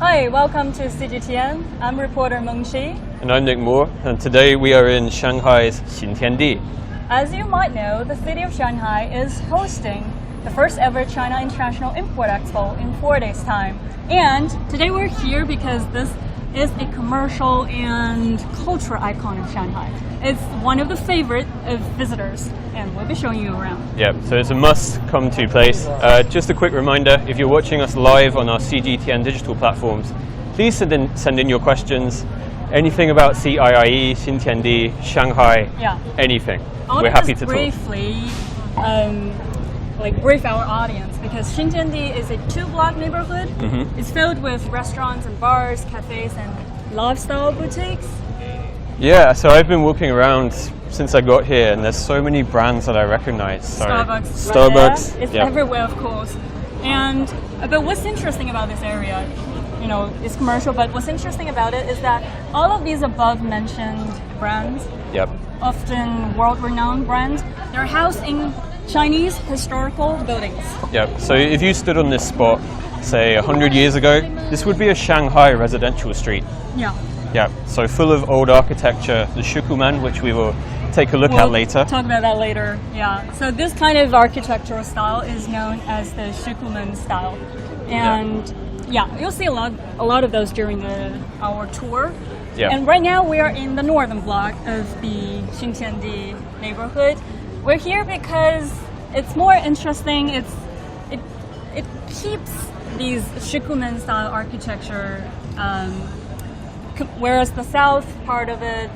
Hi, welcome to CGTN. I'm reporter Mengqi. And I'm Nick Moore, and today we are in Shanghai's Xintiandi. As you might know, the city of Shanghai is hosting the first ever China International Import Expo in 4 days' time. And today we're here because this is a commercial and cultural icon of Shanghai. It's one of the favorite of visitors, and we'll be showing you around. Yeah, so it's a must-come-to place. Just a quick reminder, if you're watching us live on our CGTN digital platforms, please send in your questions. Anything about CIIE, Xintiandi, Shanghai, anything. We're happy to briefly, brief our audience, because Xintiandi is a two-block neighborhood. It's filled with restaurants and bars, cafes, and lifestyle boutiques. Yeah, so I've been walking around since I got here, and there's so many brands that I recognize. So Starbucks. It's everywhere, of course. And but what's interesting about this area, you know, it's commercial, but what's interesting about it is that all of these above-mentioned brands, often world-renowned brands, they're housed in Chinese historical buildings. Yeah, so if you stood on this spot, say 100 years ago, this would be a Shanghai residential street. Yeah, so full of old architecture, the Shukuman, which we will take a look at later. We'll talk about that later, yeah. So this kind of architectural style is known as the Shukuman style. And you'll see a lot of those during our tour. And right now we are in the northern block of the Xintiandi neighborhood. We're here because it's more interesting. It keeps these Shukuman style architecture, whereas the south part of it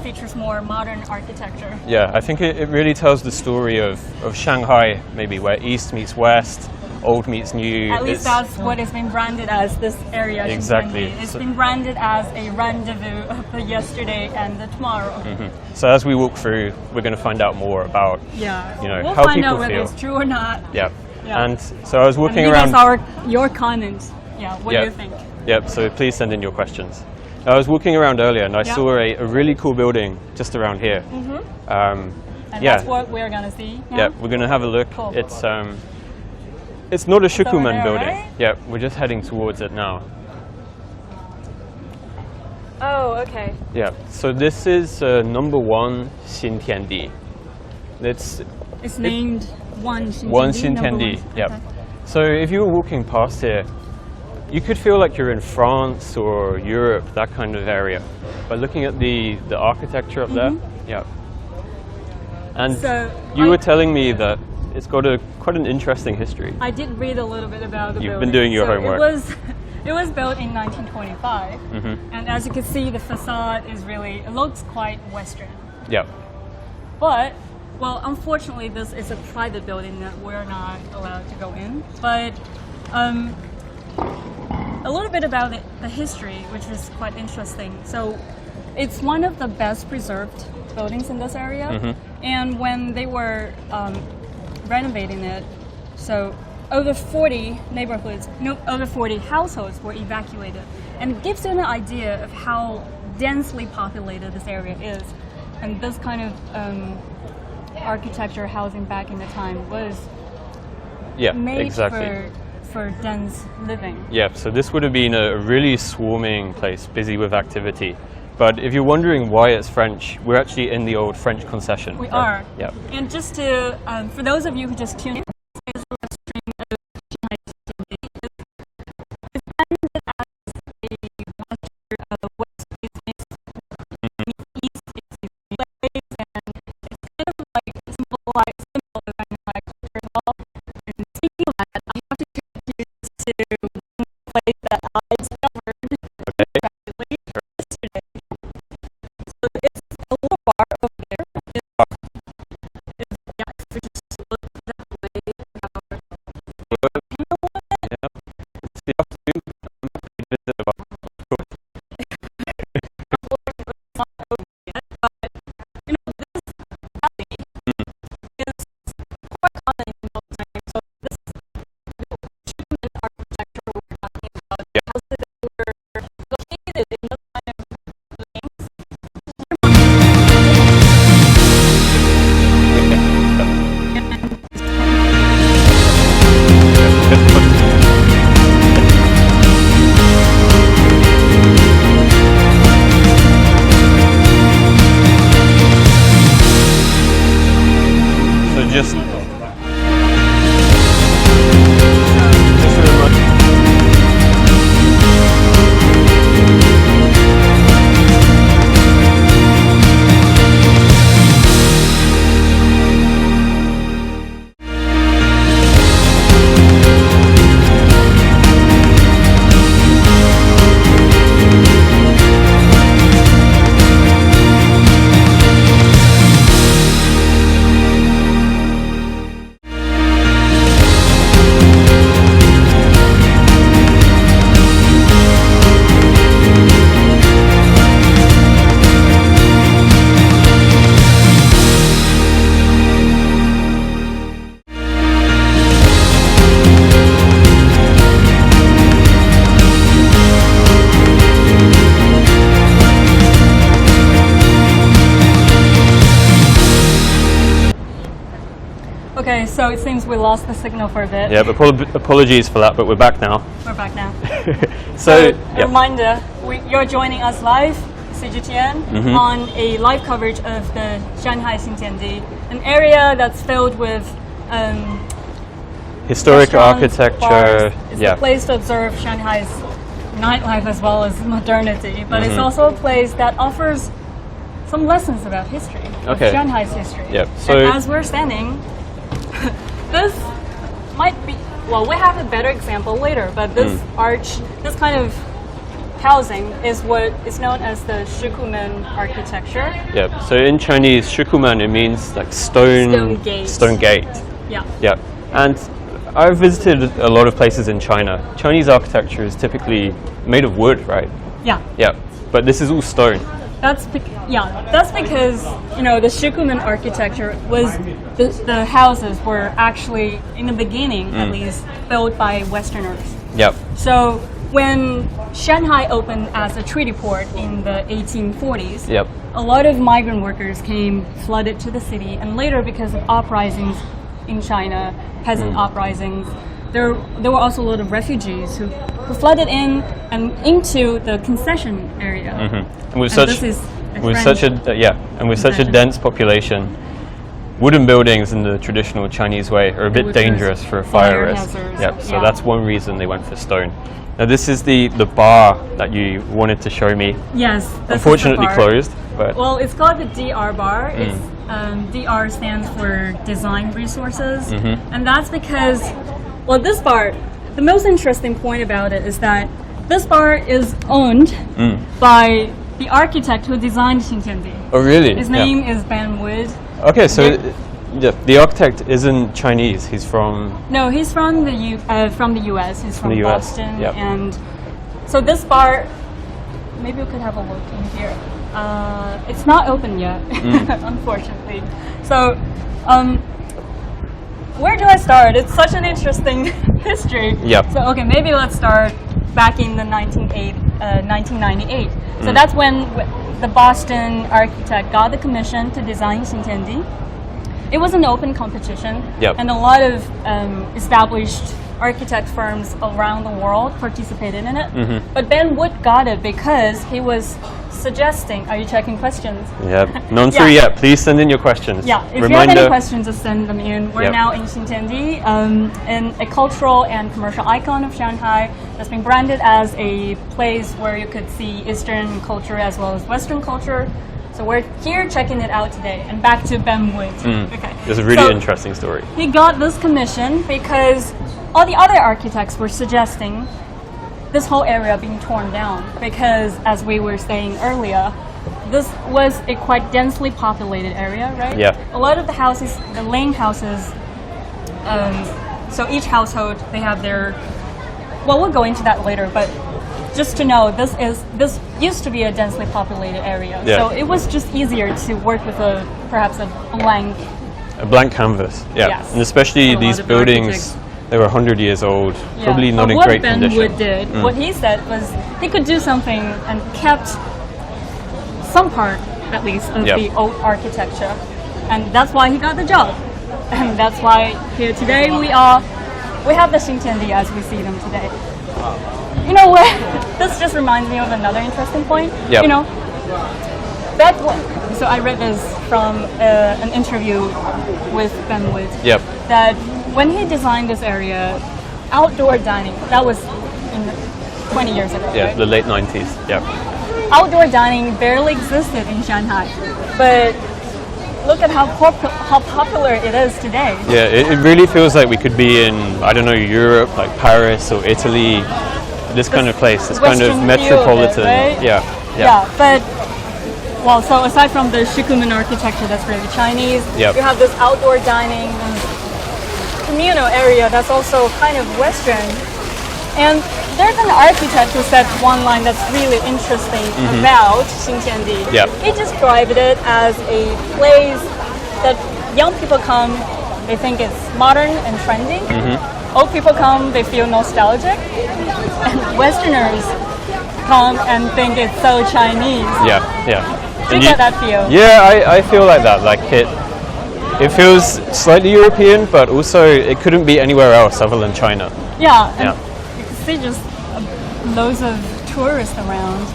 features more modern architecture. Yeah, I think it really tells the story of Shanghai, maybe where east meets west, old meets new. At least that's what it's been branded as, this area. Exactly. It's been branded as a rendezvous of the yesterday and the tomorrow. So as we walk through, we're going to find out more about we'll how find people out whether feel. it's true or not. And so I was walking around. That's your comment. What do you think? So please send in your questions. I was walking around earlier and I saw a really cool building just around here. And that's what we're going to see. We're going to have a look. Cool. It's not a Shukuman building. Right? We're just heading towards it now. Oh, okay. So this is number 1 Xintiandi. It's named One Xintiandi. One Xintiandi. Okay. So if you were walking past here, you could feel like you're in France or Europe, that kind of area, by looking at the architecture up there. And so you were telling me that it's got quite an interesting history. I did read a little bit about the building. You've been doing your homework. It was built in 1925, and as you can see, the facade it looks quite Western. But, well, unfortunately, this is a private building that we're not allowed to go in. But a little bit about the history, which is quite interesting. So it's one of the best preserved buildings in this area. And when they were renovating it, so over 40 households were evacuated. And it gives you an idea of how densely populated this area is. And this kind of architecture housing back in the time was made for dense living. So this would have been a really swarming place, busy with activity. But if you're wondering why it's French, we're actually in the old French concession. We are. And just to, for those of you who just tuned in, this is a live stream of Shanghai International Import Expo. It's branded as a west-facing, east-facing place, and it's kind of like a symbol of Shanghai culture as well. And speaking of that, I have to introduce you to one place that I discovered practically yesterday. So it's a little bar over there. If you just look that way, Okay, so it seems we lost the signal for a bit. Yeah, apologies for that, but we're back now. We're back now. So, a reminder, you're joining us live, CGTN, on a live coverage of the Shanghai Xintiandi, an area that's filled with historic architecture. Bars. It's a place to observe Shanghai's nightlife as well as modernity, but it's also a place that offers some lessons about history, of Shanghai's history. Yep. So and as we're standing, this might be, well, we have a better example later, but this arch, this kind of housing is what is known as the Shikumen architecture. Yep. So in Chinese, Shikumen, it means like stone gate. Yeah. Yeah. And I've visited a lot of places in China. Chinese architecture is typically made of wood, right? Yeah. Yeah. But this is all stone. That's because the Shikumen architecture was the houses were actually in the beginning at least built by Westerners. Yep. So when Shanghai opened as a treaty port in the 1840s, a lot of migrant workers flooded to the city, and later because of uprisings in China, peasant uprisings, there were also a lot of refugees who flooded in and into the concession area. And with such a dense population, wooden buildings in the traditional Chinese way are a bit dangerous for a fire risk. Yep. So that's one reason they went for stone. Now this is the bar that you wanted to show me. Yes. Unfortunately closed. But well, it's called the DR bar. It's DR stands for Design Resources, and that's because, well, this bar, the most interesting point about it is that this bar is owned by the architect who designed Xintiandi. Oh, really? His name is Ben Wood. Okay, so the architect isn't Chinese. He's from... No, he's from the US. He's from Boston. Yep. And so this bar, maybe we could have a look in here. It's not open yet, unfortunately. So, where do I start? It's such an interesting history. Yep. So, okay, maybe let's start back in the 1998. So that's when the Boston architect got the commission to design Xintiandi. It was an open competition, and a lot of established architect firms around the world participated in it. But Ben Wood got it because he was suggesting, are you checking questions? Yeah, none through yet. Please send in your questions. Yeah, if you have any questions, just send them in. We're now in Xintiandi, in a cultural and commercial icon of Shanghai that's been branded as a place where you could see Eastern culture as well as Western culture. So we're here checking it out today. And back to Ben Wood. Okay. It's a really interesting story. He got this commission because all the other architects were suggesting this whole area being torn down because, as we were saying earlier, this was a quite densely populated area, right? Yeah. A lot of the houses, the lane houses, so each household, they have their, well, we'll go into that later, but just to know, this used to be a densely populated area. So it was just easier to work with perhaps a blank canvas, yes. And especially these buildings, they were 100 years old, probably not in great condition. What Ben Wood did, what he said was he could do something and kept some part, at least, of the old architecture. And that's why he got the job. And that's why here today we have the Xintiandi as we see them today. You know what? This just reminds me of another interesting point. You know, so I read this from an interview with Ben Wood. That when he designed this area, outdoor dining, that was 20 years ago. Yeah, right? The late 90s. Outdoor dining barely existed in Shanghai, but look at how popular it is today. Yeah, it really feels like we could be in, I don't know, Europe, like Paris or Italy. This kind of place, this kind of metropolitan. Right? Yeah. But, well, so aside from the Shikumen architecture that's really Chinese, you have this outdoor dining, this communal area that's also kind of Western. And there's an architect who said one line that's really interesting about Xintiandi. He described it as a place that young people come, they think it's modern and trendy. Old people come, they feel nostalgic. And Westerners come and think it's so Chinese. Yeah. Do you get that feel? Yeah, I feel like that. Like It feels slightly European, but also it couldn't be anywhere else other than China. Yeah, and you can see just loads of tourists around.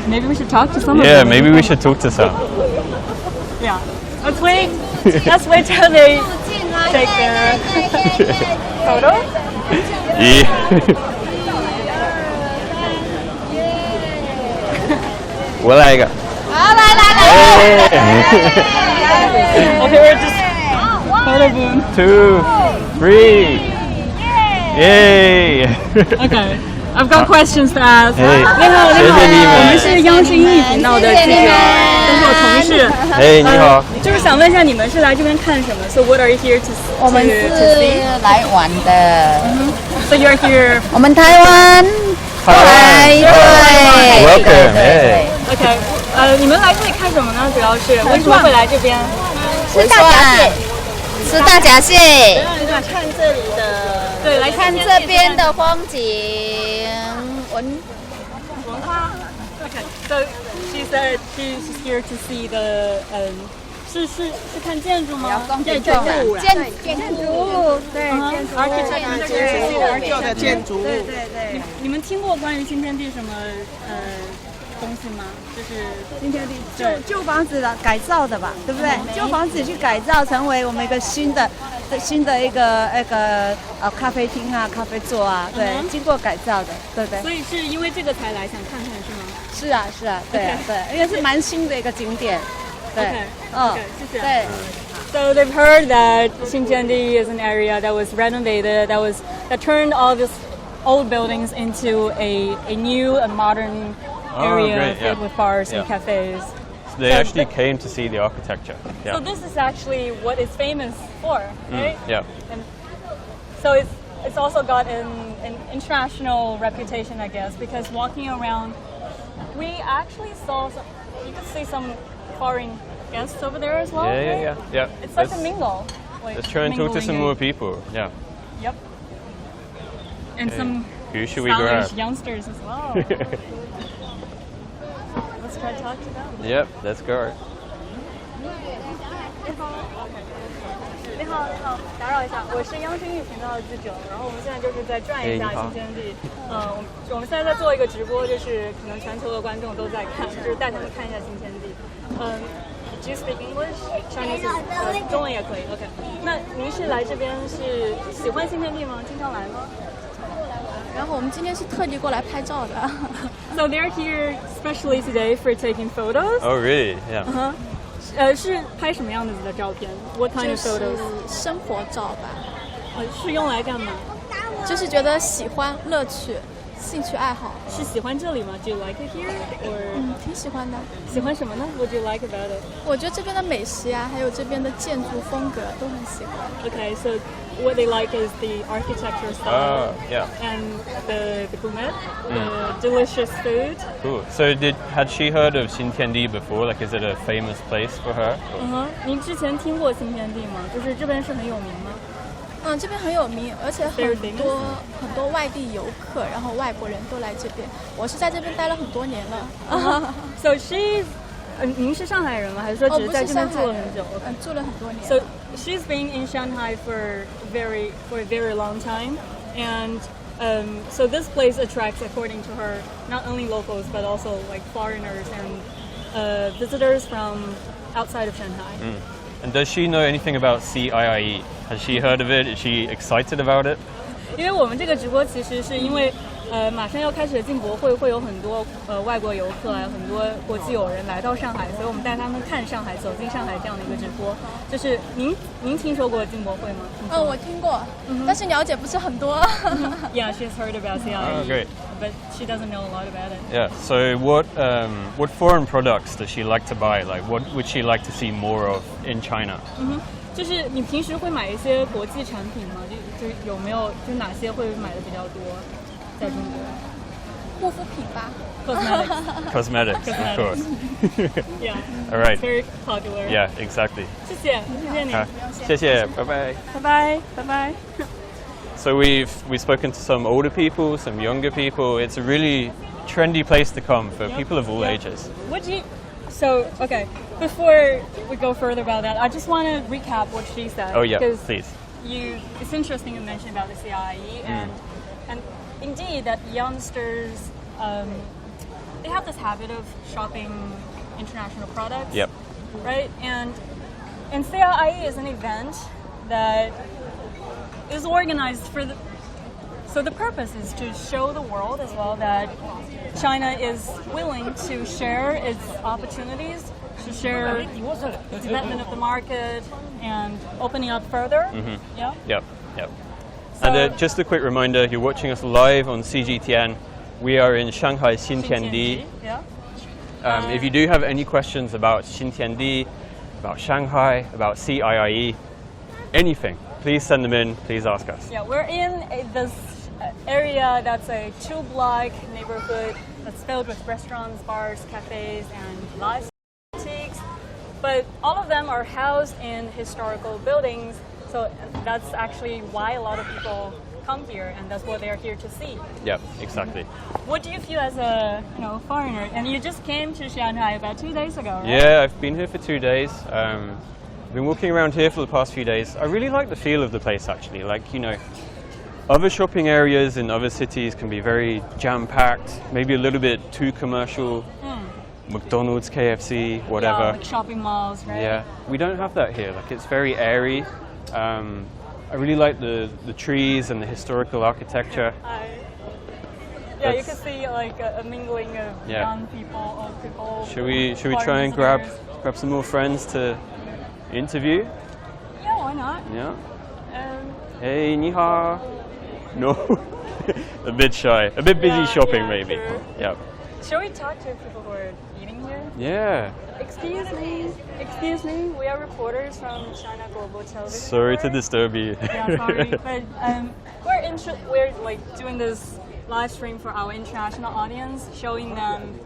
Maybe we should talk to some of them. Yeah, maybe we should talk to some. Yeah, let's wait. Let's wait till they take their photo. Yeah. 我来一个。好，来。Okay, we're just photo boom. 2, 3. Yay! Okay, I've got questions to ask. 哎，你好，谢谢你们。我们是央视英语频道的记者，都是我同事。哎，你好。就是想问一下，你们是来这边看什么 ？So what are you here to 我们 to 是 see? 来玩的。 So you're here. 我们台湾过来，对 Welcome. 对 OK，你们来这里看什么呢？主要是为什么会来这边？吃大闸蟹，吃大闸蟹，看这里的，对，来看这边的风景，文化。OK，so she said she's here to see the 是看建筑吗？建筑，对，旧的建筑物。对。你们听过关于新天地什么东西吗？就是新天地旧房子的改造的吧，对不对？旧房子去改造成为我们一个新的一个咖啡厅啊、咖啡座啊，对，经过改造的，对不对？所以是因为这个才来想看看是吗？是啊，对，因为是蛮新的一个景点。对，谢谢。对。So they've heard that Xintiandi is an area that was renovated, that turned all these old buildings into a new and modern area filled with bars and cafes. So they actually came to see the architecture. Yeah. So this is actually what it's famous for, right? Yeah. And so it's also got an international reputation, I guess, because walking around, we actually you could see some foreign guests over there as well. Yeah. It's like a mingle. Let's try and talk to some more people. Yeah. Yep. And some Who should we grab? stylish youngsters as well. Let's try to talk to them. Yep, let's go. 你好，打扰一下，我是央视英语频道的记者，然后我们现在就是在转一下新天地。我们现在在做一个直播，就是可能全球的观众都在看，就是带他们看一下新天地。Do you speak English? Chinese? 中文也可以。OK。那您是来这边是喜欢新天地吗？经常来吗？然后我们今天是特地过来拍照的。So they're here especially today for taking photos. Oh, really? Yeah. 是拍什么样子的照片 ？What kind of photos? 生活照吧。是用来干嘛？就是觉得喜欢乐趣。兴趣爱好是喜欢这里吗 ？Do you like it here? Or 挺喜欢的。喜欢什么呢 ？What do you like about it? 我觉得这边的美食呀，还有这边的建筑风格都很喜欢。Okay, so what they like is the architecture style. And the gourmet, the delicious food. Cool. So had she heard of Xintiandi before? Like, is it a famous place for her? 您之前听过新天地吗？就是这边是很有名吗？这边很有名，而且很多外地游客，然后外国人都来这边。我是在这边待了很多年了。So she's 您是上海人吗？还是说只是在这边住了很久？住了很多年。So she's been in Shanghai for a very long time, and so this place attracts, according to her, not only locals but also like foreigners and visitors from outside of Shanghai. And does she know anything about CIIE? Has she heard of it? Is she excited about it? 因为我们这个直播其实是因为马上要开始的进博会，会有很多外国游客啊，很多国际友人来到上海，所以我们带他们看上海，走进上海这样的一个直播。就是您听说过进博会吗？我听过，但是了解不是很多。Yeah, she's heard about CIIE. Oh, great. But she doesn't know a lot about it. Yeah. So what foreign products does she like to buy? Like, what would she like to see more of in China? 就是你平时会买一些国际产品吗？就有没有就哪些会买的比较多？在中国，护肤品吧。Cosmetics, of course. Yeah. All right. It's very popular. Yeah, exactly. 谢谢你。谢谢，拜拜。拜拜。So we've spoken to some older people, some younger people. It's a really trendy place to come for people of all ages. So okay, before we go further about that, I just want to recap what she said. Oh yeah, because please. It's interesting you mentioned about the CIE and indeed that youngsters they have this habit of shopping international products. Yep. Right, and CIE is an event that is organized so the purpose is to show the world as well that China is willing to share its opportunities, to share the development of the market and opening up further. Yeah. Yep. So, And just a quick reminder, you're watching us live on CGTN. We are in Shanghai Xintiandi. Yeah. If you do have any questions about Xintiandi, about Shanghai, about CIIE, anything, please send them in, please ask us. Yeah, we're in this area that's a two-block neighborhood that's filled with restaurants, bars, cafes, and live boutiques. But all of them are housed in historical buildings, so that's actually why a lot of people come here, and that's what they're here to see. Yeah, exactly. What do you feel as a foreigner? And you just came to Shanghai about 2 days ago, right? Yeah, I've been here for 2 days. Been walking around here for the past few days. I really like the feel of the place actually. Like, other shopping areas in other cities can be very jam-packed, maybe a little bit too commercial. McDonald's, KFC, whatever. Yeah, like shopping malls, right? Yeah, we don't have that here. Like, it's very airy. I really like the trees and the historical architecture. Yeah, you can see like a mingling of young people, old people. Should we try and grab some more friends to interview? Yeah, why not? Yeah. Hey, ni hao. No, a bit shy, a bit busy shopping maybe. True. Yeah. Shall we talk to people who are eating here? Yeah. Excuse me, we are reporters from China Global Television. Sorry to disturb you. Yeah, sorry, but we're like doing this live stream for our international audience, showing them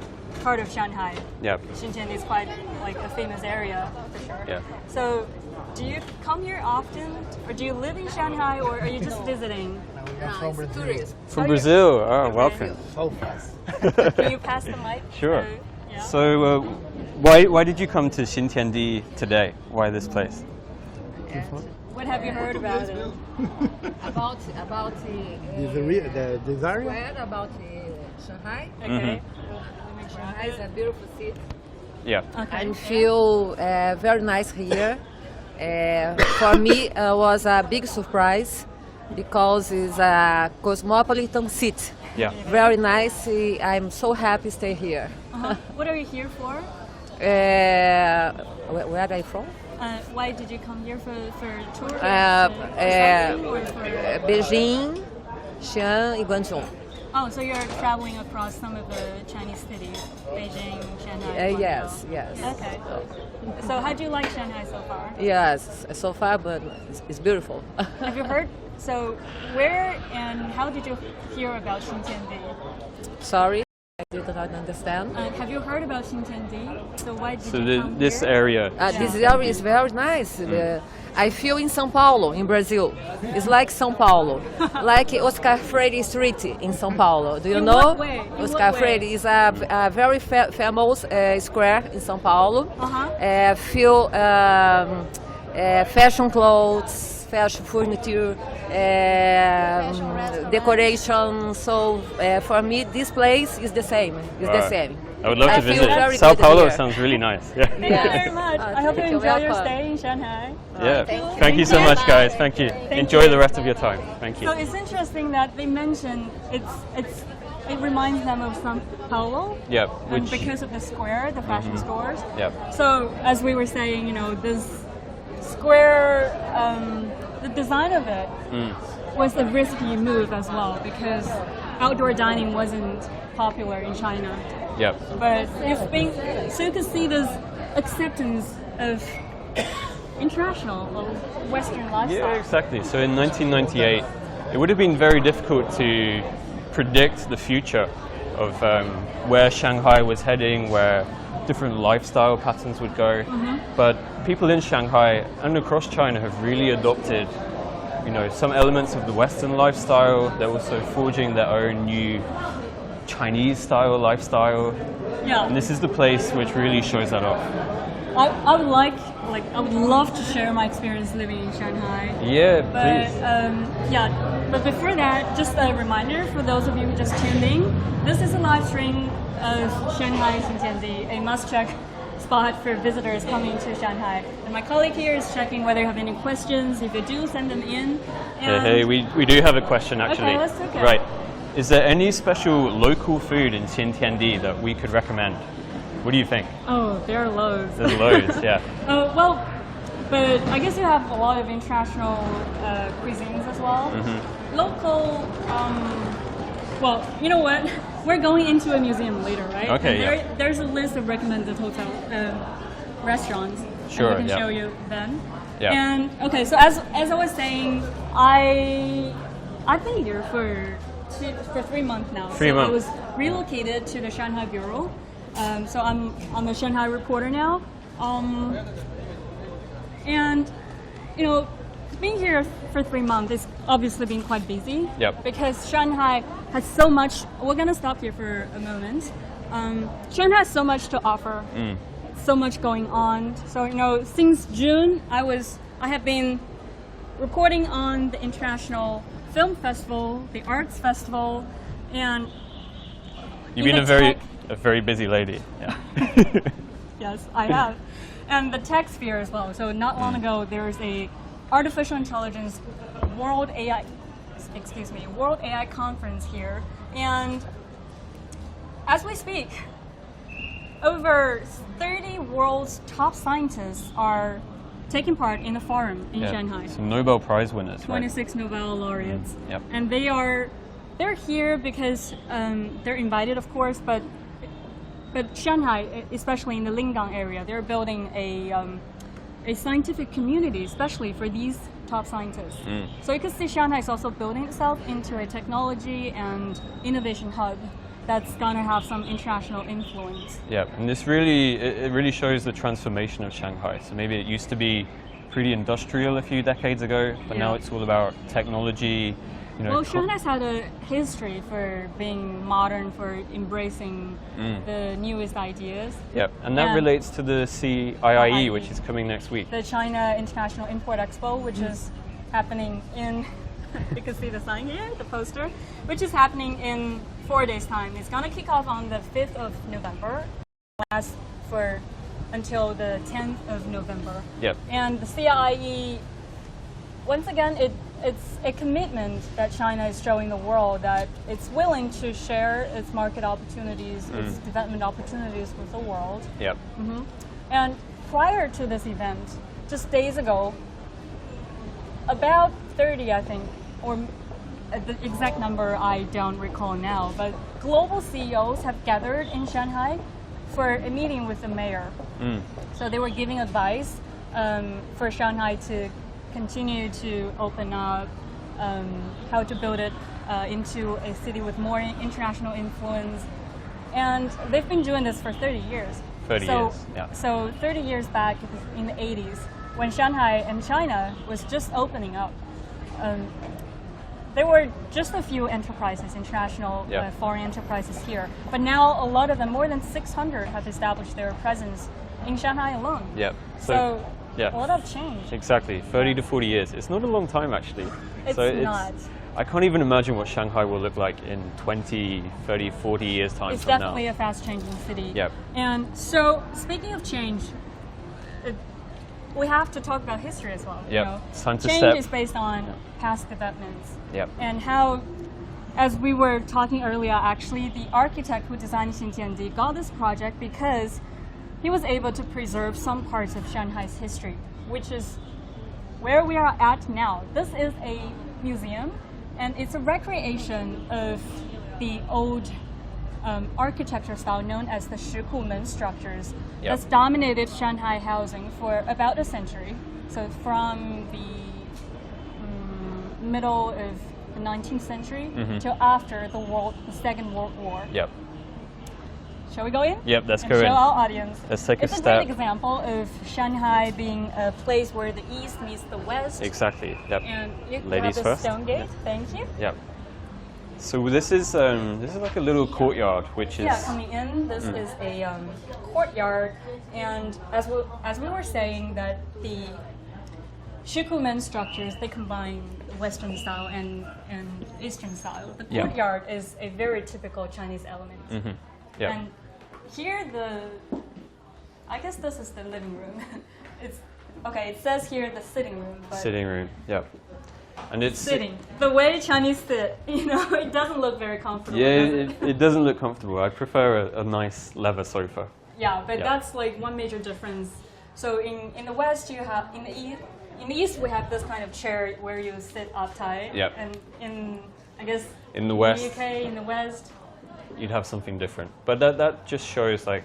part of Shanghai. Yeah. Xintiandi is quite like a famous area for sure. Yeah. So, do you come here often, or do you live in Shanghai, or are you just visiting? From Brazil. From Brazil. Oh, welcome. So fast. Can you pass the mic? Sure. Yeah. So, why did you come to Xintiandi today? Why this place? What have you heard about it? About The desire? where about Shanghai. Okay. Shanghai is a beautiful city. Yeah. Okay. I feel very nice here. For me, was a big surprise because it's a cosmopolitan city. Yeah. Very nice. I'm so happy to stay here. What are you here for? Where are you from? Why did you come here for a tour? Beijing, Xi'an, and Guangzhou. Oh, so you're traveling across some of the Chinese cities, Beijing, Shanghai. Yes. Okay. So how do you like Shanghai so far? Yes, so far, but it's beautiful. Have you heard? So where and how did you hear about Xintiandi? Sorry, I did not understand. Have you heard about Xintiandi? So why did So you come this here? area. This area is very nice. I feel in São Paulo, in Brazil. It's like São Paulo, like Oscar Freire Street in São Paulo. Do you In know? what way? In Oscar what way? Freire is a very famous square in São Paulo. Feel fashion clothes, fashion furniture, decoration. So for me, this place is the same. It's the same. I would love to feel visit. very Sao good Paulo here. sounds really nice. Yeah. Thank you very much. I hope you thank you. enjoy your Welcome. stay in Shanghai. Yeah. Thank Thank you so you. much, guys. Thank you. Enjoy the rest of your time. Thank you. So it's interesting that they mention it reminds them of São Paulo. Yeah. And because of the square, the fashion stores. Yeah. So as we were saying, this square, the design of it was a risky move as well because outdoor dining wasn't popular in China. Yeah. But so you can see this acceptance of international or Western lifestyle. Yeah, exactly. So in 1998, it would have been very difficult to predict the future of where Shanghai was heading, where different lifestyle patterns would go. But people in Shanghai and across China have really adopted, some elements of the Western lifestyle. They're also forging their own new Chinese style lifestyle. Yeah. And this is the place which really shows that off. I would love to share my experience living in Shanghai. Yeah, But please. but before that, just a reminder for those of you who just tuned in, this is a live stream of Shanghai Xintiandi, a must-check spot for visitors coming to Shanghai. And my colleague here is checking whether you have any questions. If you do, send them in. Hey, we do have a question actually. Okay, let's take it. Right. Is there any special local food in Xintiandi that we could recommend? What do you think? Oh, there are loads. There's loads, yeah. Well, but I guess you have a lot of international cuisines as well. Mm-hmm. Local, well, you know what? We're going into a museum later, right? Okay, And there's a list of recommended hotel restaurants. Sure, and we can yeah. show you then. Yeah. And okay, so as I was saying, I've been here for 3 months now. 3 so months. I was relocated to the Shanghai bureau. So I'm a Shanghai reporter now. And you know, being here for 3 months is obviously been quite busy. Yep. Because Shanghai has so much. We're gonna stop here for a moment. Shanghai has so much to offer. So much going on. So you know, since June, I have been reporting on the International Film Festival, the Arts Festival, and You've been even a very busy lady. Yeah. Yes, I have. And the tech sphere as well. So not long ago, there was a artificial intelligence World AI conference here. And as we speak, over 30 world's top scientists are taking part in a forum in Shanghai. Some Nobel Prize winners, right? 26 Nobel laureates. Yep. And they're here because they're invited, of course, but Shanghai, especially in the Lingang area, they're building a scientific community, especially for these top scientists. So you can see Shanghai is also building itself into a technology and innovation hub that's going to have some international influence. Yeah, and this really shows the transformation of Shanghai. So maybe it used to be pretty industrial a few decades ago, but now it's all about technology. You know, well, Shanghai's had a history for being modern, for embracing the newest ideas. Yep, and that relates to the CIIE, which is coming next week. The China International Import Expo, which is happening in, you can see the sign here, the poster, which is happening in 4 days' time. It's going to kick off on the 5th of November, last for until the 10th of November. Yep. And the CIIE, once again, it's a commitment that China is showing the world that it's willing to share its market opportunities, its development opportunities with the world. Yep. And prior to this event, just days ago, about 30, I think, or the exact number I don't recall now, but global CEOs have gathered in Shanghai for a meeting with the mayor. So they were giving advice for Shanghai to continue to open up, how to build it into a city with more international influence. And they've been doing this for 30 years. 30 years, yeah. So 30 years back in the 80s, when Shanghai and China was just opening up, there were just a few enterprises, international foreign enterprises here. But now a lot of them, more than 600, have established their presence in Shanghai alone. Yep. So a lot of change. Exactly, 30 to 40 years. It's not a long time, actually. It's not. I can't even imagine what Shanghai will look like in 20, 30, 40 years' time It's from now. definitely a fast-changing city. Yep. And so, speaking of change, we have to talk about history as well. Yep. You know? It's time to change step. is based on past developments. Yep. And how, as we were talking earlier, actually, the architect who designed Xintiandi got this project because he was able to preserve some parts of Shanghai's history, which is where we are at now. This is a museum, and it's a recreation of the old architecture style known as the Shikumen structures that's dominated Shanghai housing for about a century. So from the middle of the 19th century till after the Second World War. Yep. Shall we go in? Yep, let's and go show in. our audience. Let's take a It's a step. great example of Shanghai being a place where the east meets the west. Exactly. Yep. And you Ladies have the first. stone gate. Yep. Thank you. Yep. So this is like a little courtyard, which is coming in. This is a courtyard, and as we were saying, that the shikumen structures, they combine Western style and Eastern style. The courtyard is a very typical Chinese element. Yeah. And here I guess this is the living room. It says here the sitting room. But sitting room. Yeah. And it's sitting. The way Chinese sit, it doesn't look very comfortable. Yeah, it doesn't look comfortable. I prefer a nice leather sofa. Yeah, but that's like one major difference. So in the West, you have in the East we have this kind of chair where you sit uptight. Yeah. And in the West, in the UK, in the West, you'd have something different. But that just shows, like,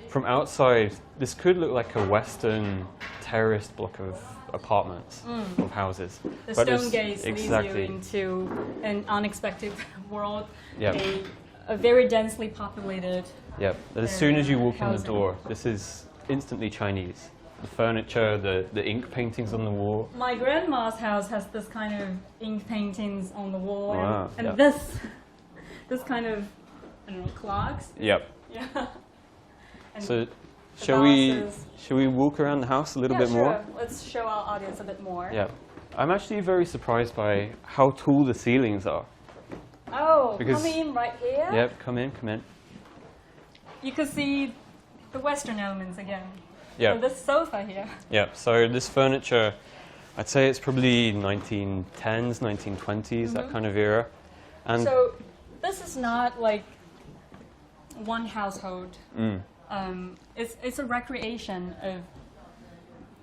from outside, this could look like a Western terraced block of apartments, of houses. the But stone gaze leads you exactly. into an unexpected world. Yep. A very densely populated. Yeah, but as soon as you walk in the housing. door, this is instantly Chinese. The furniture, the ink paintings on the wall. My grandma's house has this kind of ink paintings on the wall, Wow, and yeah. this kind of, I don't know, clocks. Yep. Yeah. And So, the shall we vases. walk around the house a little bit sure. more? Let's show our audience a bit more. Yeah. I'm actually very surprised by how tall the ceilings are. Oh, Because- coming in right here. Yep, come in. You can see the Western elements again. Yeah. And this sofa here. Yeah, so this furniture, I'd say it's probably 1910s, 1920s, that kind of era. And So this is not like one household. It's a recreation of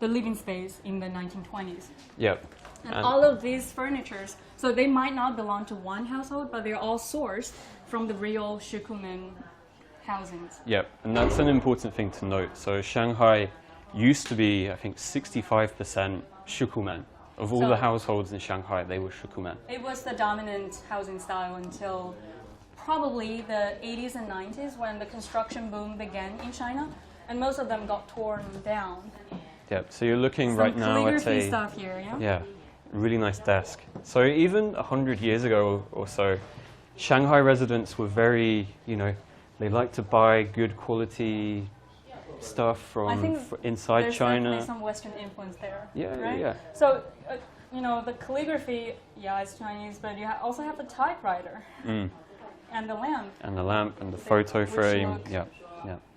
the living space in the 1920s. yeah, And all of these furnitures, so they might not belong to one household, but they're all sourced from the real shikumen housings. yeah, and that's an important thing to note. So Shanghai used to be, I think, 65% shukumen. Of all So- the households in Shanghai, they were shukumen. It was the dominant housing style until probably the 80s and 90s when the construction boom began in China, and most of them got torn down. Yeah, so you're looking Some right now at calligraphy a stuff here, yeah? yeah, really nice desk. So even 100 years ago or so, Shanghai residents were very, they like to buy good quality stuff I think from inside There's China. definitely some Western influence there. Yeah, right? yeah. So, the calligraphy, it's Chinese, but you also have the typewriter and the lamp. And the lamp and the photo which frame. look- Yeah.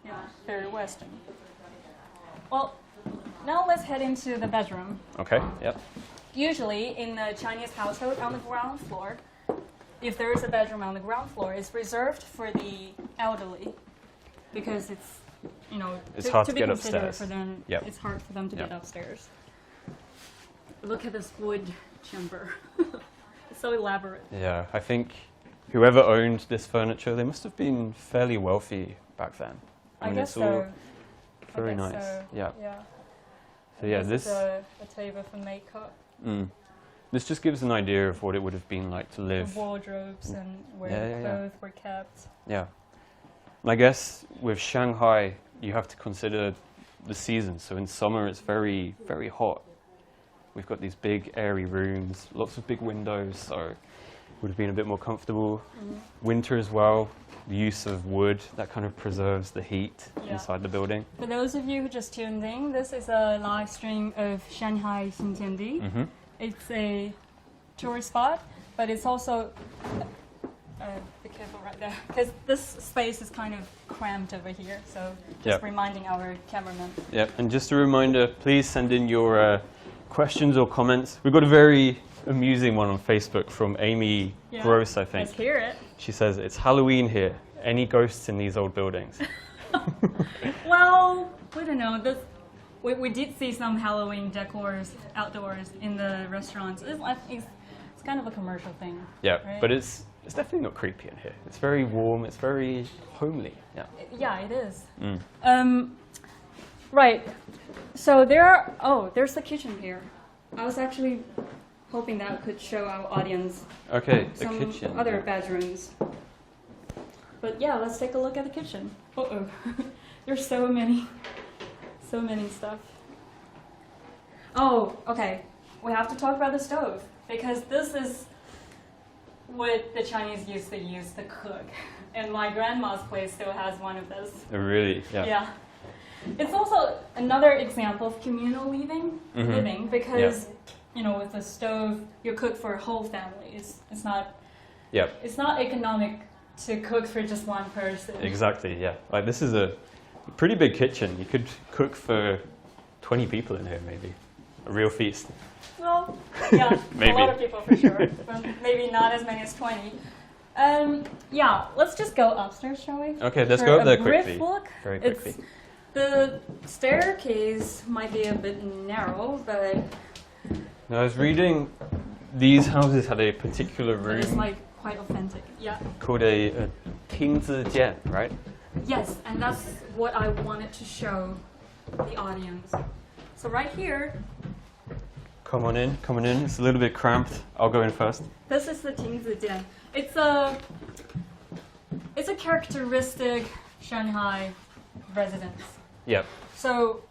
Yeah, very Western. Well, now let's head into the bedroom. Okay. Yep. Usually, in a Chinese household on the ground floor, if there is a bedroom on the ground floor, it's reserved for the elderly because it's, It's hard to be get considerate upstairs. for them. Yep. It's hard for them to Yep. get upstairs. Look at this wood chamber. It's so elaborate. Yeah. I think whoever owned this furniture, they must have been fairly wealthy back then. I mean, guess it's all so. very I guess nice. so. Yeah. Yeah. So yeah, This this is a table for makeup, this just gives an idea of what it would have been like to live. the wardrobes, and where Yeah, yeah, yeah. clothes were kept. Yeah. And I guess with Shanghai, you have to consider the season. So in summer, it's very, very hot. We've got these big, airy rooms, lots of big windows, so it would have been a bit more comfortable. Winter as well, the use of wood, that kind of preserves the heat Yeah. inside the building. For those of you who just tuned in, this is a live stream of Shanghai Xintiandi. It's a tourist spot, but it's also, be careful right there, because this space is kind of cramped over here, so just Yep. reminding our cameraman. Yep, and just a reminder, please send in your questions or comments. We've got a very amusing one on Facebook from Amy Yeah. Gross, I think. Let's hear it. She says, "It's Halloween here. Any ghosts in these old buildings?" Well, we don't know. We did see some Halloween decors outdoors in the restaurants. It's kind of a commercial thing. Yeah, right? but it's definitely not creepy in here. It's very warm. It's very homely. Yeah. Yeah, it is. Right. So there's the kitchen here. I was actually hoping that could show our audience Okay, the some kitchen. other bedrooms. But yeah, let's take a look at the kitchen. Uh-oh. There's so many stuff. Oh, okay. We have to talk about the stove because this is what the Chinese used to use to cook. And my grandma's place still has one of those. Oh, really? Yeah. Yeah. It's also another example of communal living because, you know, with the stove, you cook for a whole family. It's not economic to cook for just one person. Exactly, yeah. Like this is a pretty big kitchen. You could cook for 20 people in here, maybe. A real feast. Well, yeah, Maybe. a lot of people for sure, but maybe not as many as 20. Yeah, let's just go upstairs, shall we? Okay, let's For go up there a brief quickly. Look, Very quickly. The staircase might be a bit narrow, but Now, I was reading these houses had a particular room it's like quite authentic. Yeah. called a 厅字间, right? Yes, and that's what I wanted to show the audience. So right here, Come on in. It's a little bit cramped. I'll go in first. this is the 亭子间. It's a characteristic Shanghai residence. Yep. So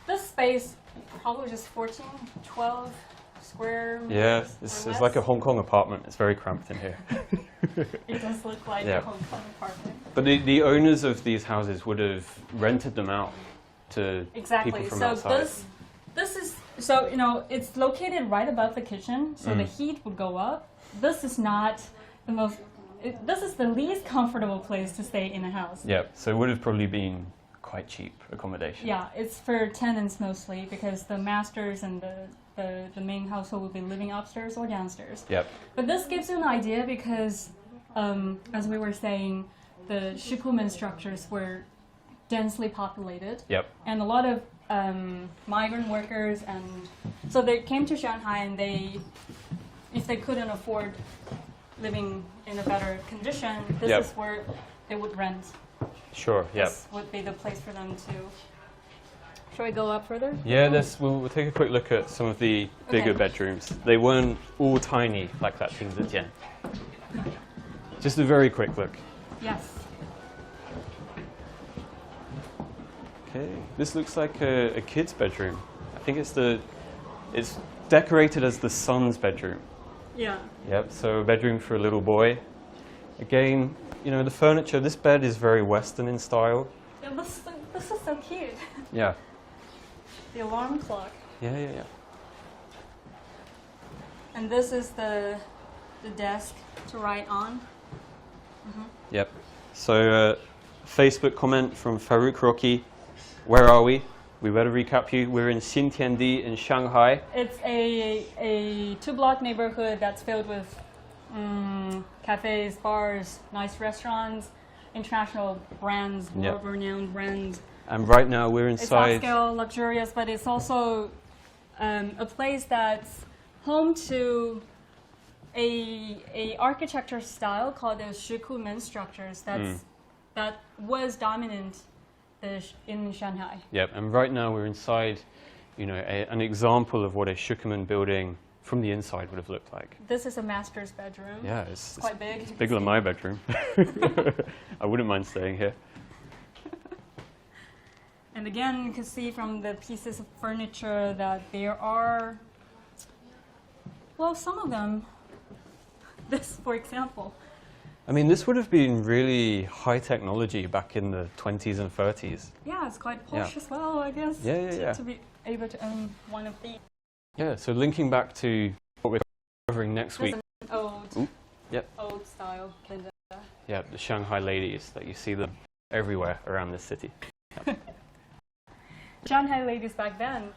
this space probably just 14, 12 square meters. Yeah, or it's less. like a Hong Kong apartment. It's very cramped in here. It does look like Yeah. a Hong Kong apartment. But the owners of these houses would have rented them out to Exactly. people from So outside. this is so, you know, it's located right above the kitchen, so the heat would go up. This is not the most. This is the least comfortable place to stay in a house. Yeah, so it would have probably been quite cheap accommodation. Yeah, it's for tenants mostly because the masters and the main household will be living upstairs or downstairs. Yep. But this gives you an idea because, as we were saying, the shikumen structures were densely populated. Yep. And a lot of migrant workers, and so they came to Shanghai, and if they couldn't afford living in a better condition, this Yep. is where they would rent. Sure. Yep. This would be the place for them to. Shall we go up further? Yeah, we'll take a quick look at some of the bigger Okay. bedrooms. They weren't all tiny like that 厅子间. Just a very quick look. Yes. Okay, this looks like a kid's bedroom. I think it's decorated as the son's bedroom. Yeah. Yep, so a bedroom for a little boy. Again, you know, the furniture, this bed is very Western in style. Yeah, this is so cute. Yeah. The alarm clock. Yeah. And this is the desk to write on. Yep. So, Facebook comment from Farouk Rocky. Where are we? We better recap you. We're in Xintiandi in Shanghai. It's a 2-block neighborhood that's filled with cafes, bars, nice restaurants, international brands, Yep. world-renowned brands. And right now we're It's inside. upscale, luxurious, but it's also a place that's home to a architecture style called the shikumen structures. That was dominant in Shanghai. Yep. And right now we're inside, you know, an example of what a Shikumen building from the inside would have looked like. This is a master's bedroom. Yeah, it's Quite big. It's bigger than my bedroom. I wouldn't mind staying here. And again, you can see from the pieces of furniture that there are, well, some of them, this, for example. I mean, this would have been really high technology back in the 20s and 30s. Yeah, it's quite posh Yeah. as well, I guess. Yeah. To be able to own one of these. Yeah, so linking back to what we're covering next week. Old, Yep. old style kind of. Yeah, the Shanghai ladies, that you see them everywhere around this city. Shanghai ladies back then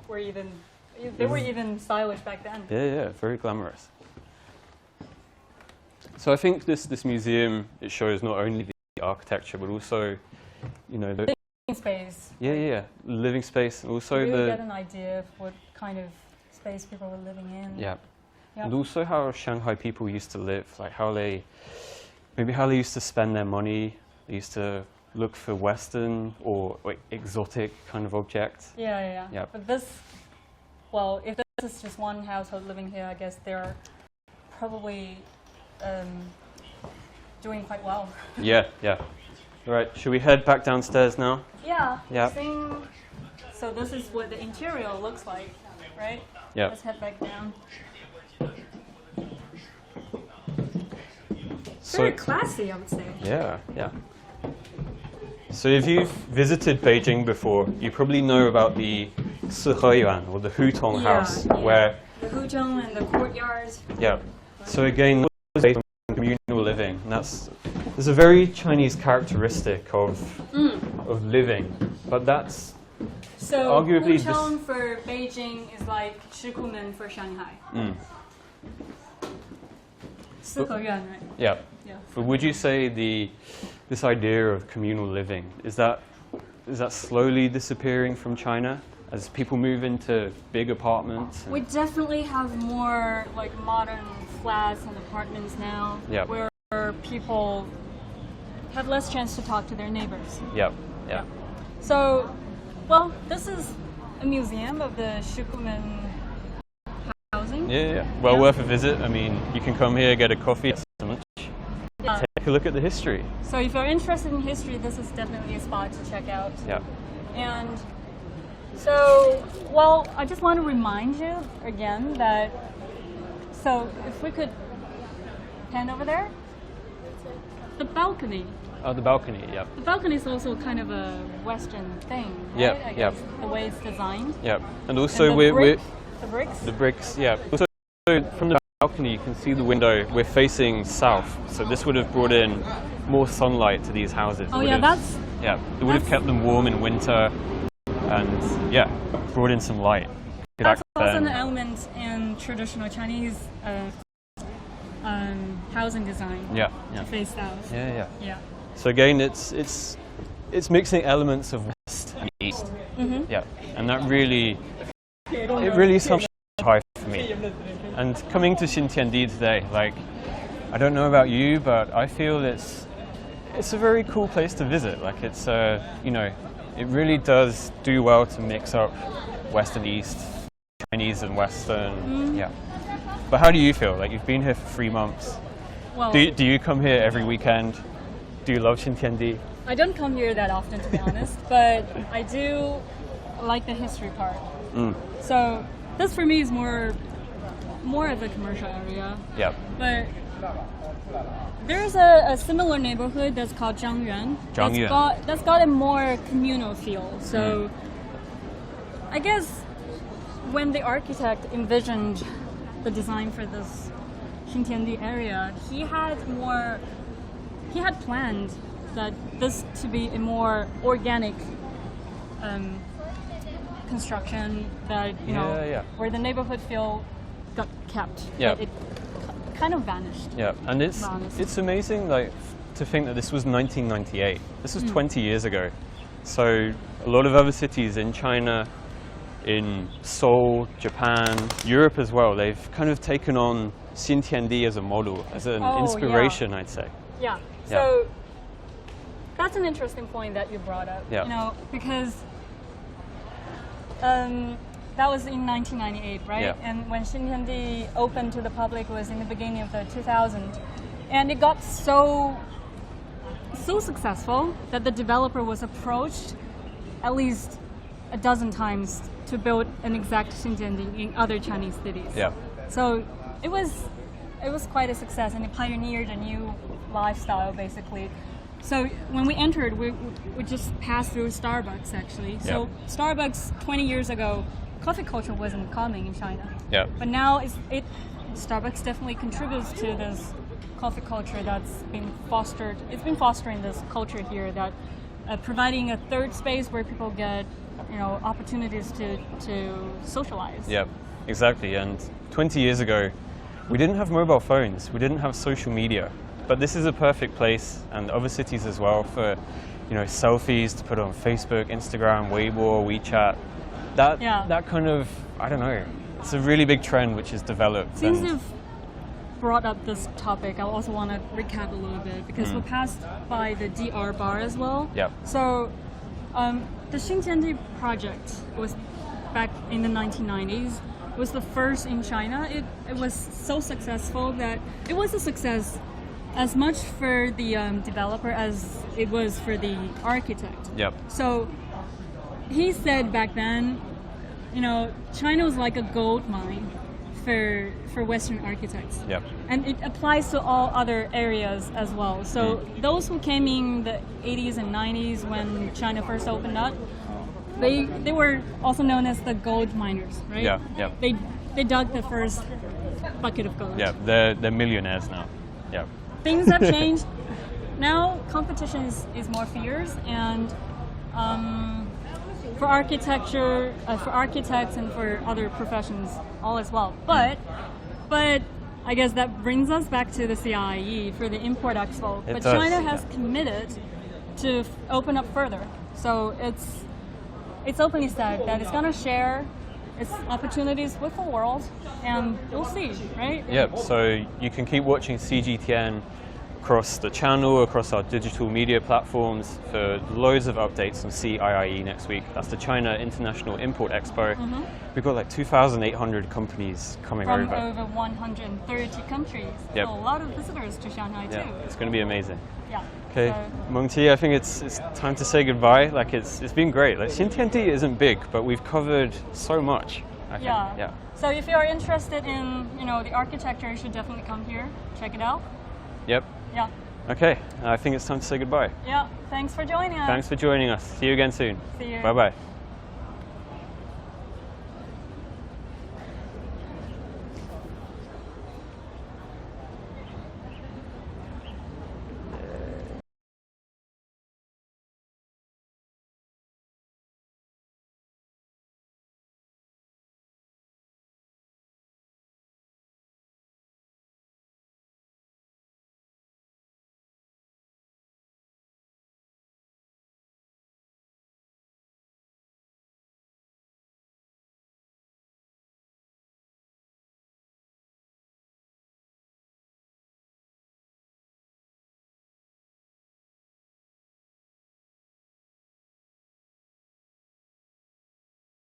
were even stylish back then. Yeah, very glamorous. So I think this museum, it shows not only the architecture, but also, you know, the Space. living space, and also You really get the an idea of what kind of space people were living in. yeah, Yeah. and also how Shanghai people used to live, like how they used to spend their money. They used to look for Western or exotic kind of objects. Yeah. Yeah. But this, well, if this is just one household living here, I guess they're probably doing quite well. Yeah. All right, should we head back downstairs now? Yeah. Yeah. So this is what the interior looks like, right? Yeah. Let's head back down. Very classy, I would say. Yeah, yeah. So if you've visited Beijing before, you probably know about the Siheyuan, or the Hutong House, where... The Hutong and the courtyards. Yeah. So again, based on communal living. And there's a very Chinese characteristic of living, but that's arguably Hutong for Beijing is like Shikumen for Shanghai. Siheyuan, right? Yeah. Yeah. But would you say this idea of communal living is that slowly disappearing from China as people move into big apartments? We definitely have more like modern flats and apartments now, where people have less chance to talk to their neighbors. Yeah. Yeah. So, well, this is a museum of the Shikumen housing. Yeah. Well worth a visit. I mean, you can come here, get a coffee, some lunch, take a look at the history. So if you're interested in history, this is definitely a spot to check out. Yeah. And so, well, I just want to remind you again that, so if we could pan over there, the balcony. Oh, the balcony, yeah. The balcony is also kind of a Western thing, right? Yeah, I guess, the way it's designed. Yeah, and also and the bricks? The bricks, yeah. Also, from the balcony, you can see the window. We're facing south, so this would have brought in more sunlight to these houses. Oh yeah, that's... Yeah, it would have kept them warm in winter, and yeah, brought in some light. That's also an element in traditional Chinese housing design. Yeah. To face south. Yeah. So again, it's mixing elements of West and East. Yeah, and that really sounds high for me. And coming to Xintiandi today, like, I don't know about you, but I feel it's a very cool place to visit. Like, it's it really does do well to mix up West and East, Chinese and Western. Yeah. But how do you feel? Like, you've been here for 3 months. Well, do you come here every weekend? Do you love Xintiandi? I don't come here that often, to be honest, but I do like the history part. So this for me is more of a commercial area. Yeah. But there's a similar neighborhood that's called Zhangyuan. That's got a more communal feel. So I guess when the architect envisioned the design for this Xintiandi area, he had planned that this to be a more organic construction that where the neighborhood feel got kept. Yeah. It kind of vanished. Yeah, and it's amazing, like, to think that this was 1998. This was 20 years ago. So a lot of other cities in China, in Seoul, Japan, Europe as well, they've kind of taken on Xintiandi as a model, as an inspiration, I'd say. Yeah. So that's an interesting point that you brought up. Yeah. Because that was in 1998, right? Yeah. And when Xintiandi opened to the public was in the beginning of the 2000s, and it got so successful that the developer was approached at least a dozen times to build an exact Xintiandi in other Chinese cities. Yeah. So it was quite a success, and it pioneered a new lifestyle, basically. So when we entered, we just passed through Starbucks, actually. So Starbucks 20 years ago, coffee culture wasn't common in China. Yeah. But now Starbucks definitely contributes to this coffee culture that's been fostered. It's been fostering this culture here, that providing a third space where people get opportunities to socialize. Yeah, exactly. And 20 years ago, we didn't have mobile phones, we didn't have social media, but this is a perfect place, and other cities as well, for selfies to put on Facebook, Instagram, Weibo, WeChat. That kind of, I don't know, it's a really big trend which is developed. Since you've brought up this topic, I also want to recap a little bit, because we passed by the DR bar as well. Yeah. So the Xintiandi project was back in the 1990s. Was the first in China. It was so successful that it was a success as much for the developer as it was for the architect. Yep. So he said back then, China was like a gold mine for Western architects. Yep. And it applies to all other areas as well. So those who came in the 80s and 90s when China first opened up, they were also known as the gold miners, right? Yeah, yeah. They dug the first bucket of gold. Yeah, they're millionaires now. Yeah. Things have changed. Now competition is more fierce, and for architecture, for architects and for other professions, all as well. But I guess that brings us back to the CIIE for the Import Expo. It but does, China has yeah. committed to open up further. So it's openly said that it's going to share its opportunities with the world, and we'll see, right? Yep, so you can keep watching CGTN across the channel, across our digital media platforms for loads of updates on CIIE next week. That's the China International Import Expo. We've got like 2,800 companies coming From over. over 130 countries. Yep. So a lot of visitors to Shanghai too. Yeah, it's going to be amazing. Yeah. Okay, So- Mengqi, I think it's time to say goodbye. Like it's been great. Like Xintiandi isn't big, but we've covered so much. I think. Yeah. So if you're interested in, the architecture, you should definitely come here, check it out. Yep. Yeah. Okay, I think it's time to say goodbye. Yeah. Thanks for joining us. Thanks for joining us. See you again soon. See you. Bye bye.